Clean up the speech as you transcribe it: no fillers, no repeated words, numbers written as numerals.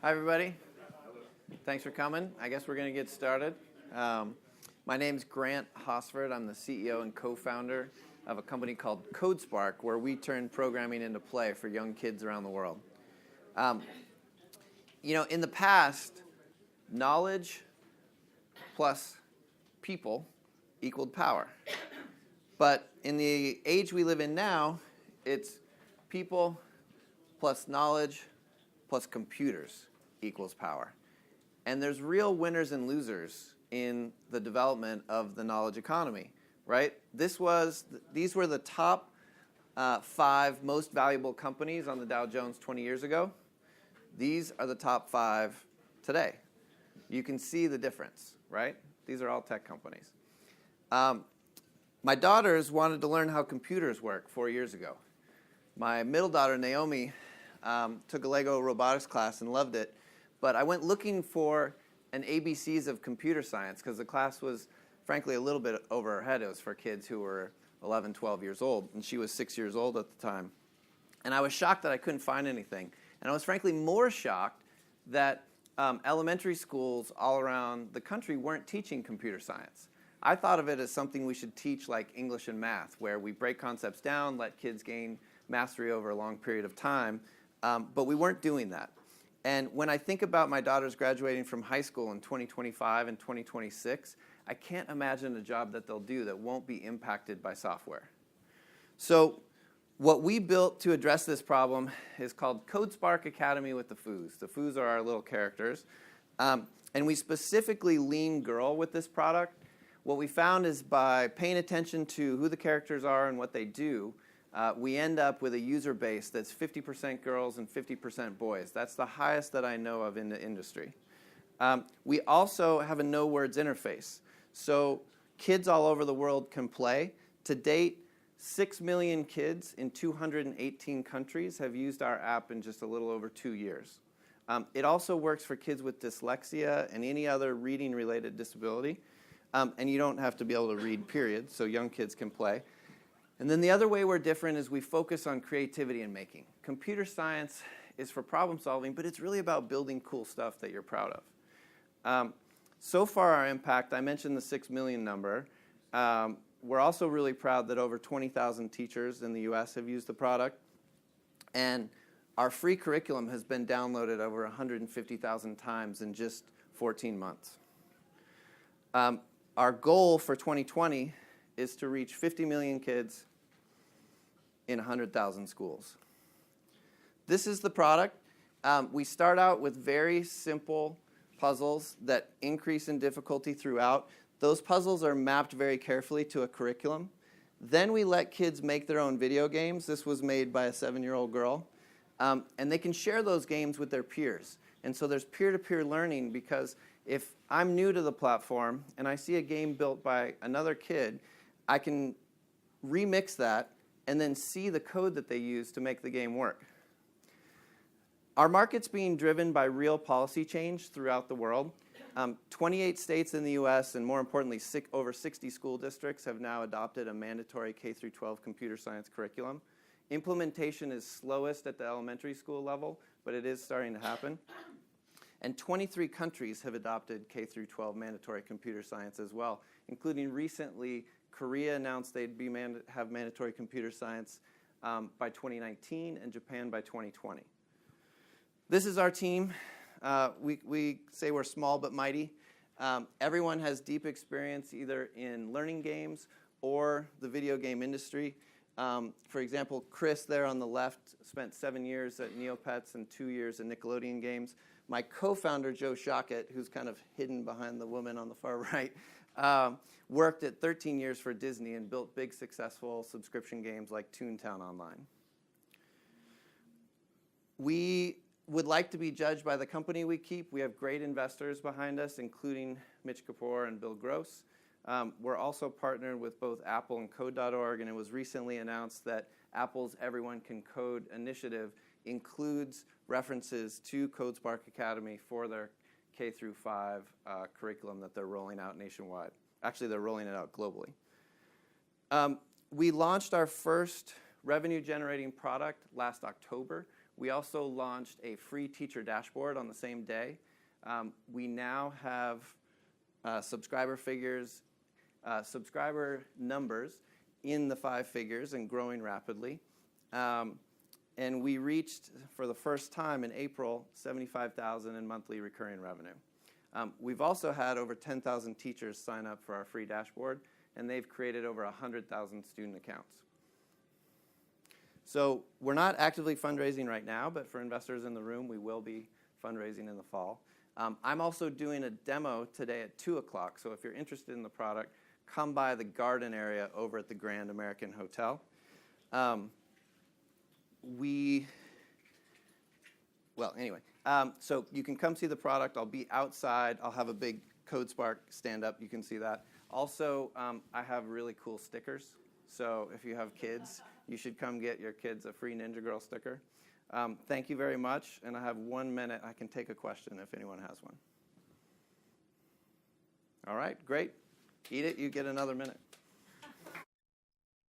Hi, everybody. Thanks for coming. I guess we're going to get started. My name's Grant Hosford. I'm the CEO and co-founder of a company called CodeSpark, where we turn programming into play for young kids around the world. In the past, knowledge plus people equaled power. But in the age we live in now, it's people plus knowledge plus computers equals power. And there's real winners and losers in the development of the knowledge economy, right? These were the top 5 most valuable companies on the Dow Jones 20 years ago. These are the top 5 today. You can see the difference, right? These are all tech companies. My daughters wanted to learn how computers work 4 years ago. My middle daughter, Naomi, took a Lego robotics class and loved it. But I went looking for an ABCs of computer science because the class was, frankly, a little bit over her head. It was for kids who were 11, 12 years old, and she was 6 years old at the time. And I was shocked that I couldn't find anything. And I was, frankly, more shocked that elementary schools all around the country weren't teaching computer science. I thought of it as something we should teach like English and math, where we break concepts down, let kids gain mastery over a long period of time, but we weren't doing that. And when I think about my daughters graduating from high school in 2025 and 2026, I can't imagine a job that they'll do that won't be impacted by software. So what we built to address this problem is called CodeSpark Academy with the FOOS. The FOOS are our little characters. And we specifically lean girl with this product. What we found is by paying attention to who the characters are and what they do, we end up with a user base that's 50% girls and 50% boys. That's the highest that I know of in the industry. We also have a no words interface. So kids all over the world can play. To date, 6 million kids in 218 countries have used our app in just a little over 2 years. It also works for kids with dyslexia and any other reading-related disability. And you don't have to be able to read, period, so young kids can play. And then the other way we're different is we focus on creativity and making. Computer science is for problem solving, but it's really about building cool stuff that you're proud of. So far our impact, I mentioned the 6 million number. We're also really proud that over 20,000 teachers in the US have used the product. And our free curriculum has been downloaded over 150,000 times in just 14 months. Our goal for 2020 is to reach 50 million kids in 100,000 schools. This is the product. We start out with very simple puzzles that increase in difficulty throughout. Those puzzles are mapped very carefully to a curriculum. Then we let kids make their own video games. This was made by a 7-year-old girl. And they can share those games with their peers. And so there's peer-to-peer learning because if I'm new to the platform and I see a game built by another kid, I can remix that and then see the code that they use to make the game work. Our market's being driven by real policy change throughout the world. 28 states in the US and more importantly, over 60 school districts have now adopted a mandatory K-12 computer science curriculum. Implementation is slowest at the elementary school level, but it is starting to happen. And 23 countries have adopted K-12 mandatory computer science as well, including recently Korea announced they'd have mandatory computer science by 2019 and Japan by 2020. This is our team. We say we're small but mighty. Everyone has deep experience either in learning games or the video game industry. For example, Chris there on the left spent 7 years at Neopets and 2 years at Nickelodeon Games. My co-founder, Joe Shockett, who's kind of hidden behind the woman on the far right, worked at 13 years for Disney and built big, successful subscription games like Toontown Online. We would like to be judged by the company we keep. We have great investors behind us, including Mitch Kapoor and Bill Gross. We're also partnered with both Apple and Code.org, and it was recently announced that Apple's Everyone Can Code initiative includes references to CodeSpark Academy for their K-5 curriculum that they're rolling out nationwide. Actually, they're rolling it out globally. We launched our first revenue-generating product last October. We also launched a free teacher dashboard on the same day. We now have subscriber numbers in the 5 figures and growing rapidly. And we reached, for the first time in April, $75,000 in monthly recurring revenue. We've also had over 10,000 teachers sign up for our free dashboard, and they've created over 100,000 student accounts. So we're not actively fundraising right now, but for investors in the room, we will be fundraising in the fall. I'm also doing a demo today at 2 o'clock, so if you're interested in the product, come by the garden area over at the Grand American Hotel. So you can come see the product. I'll be outside. I'll have a big CodeSpark stand up. You can see that. Also, I have really cool stickers. So if you have kids, you should come get your kids a free Ninja Girl sticker. Thank you very much. And I have 1 minute. I can take a question if anyone has one. All right, great. Eat it. You get another minute.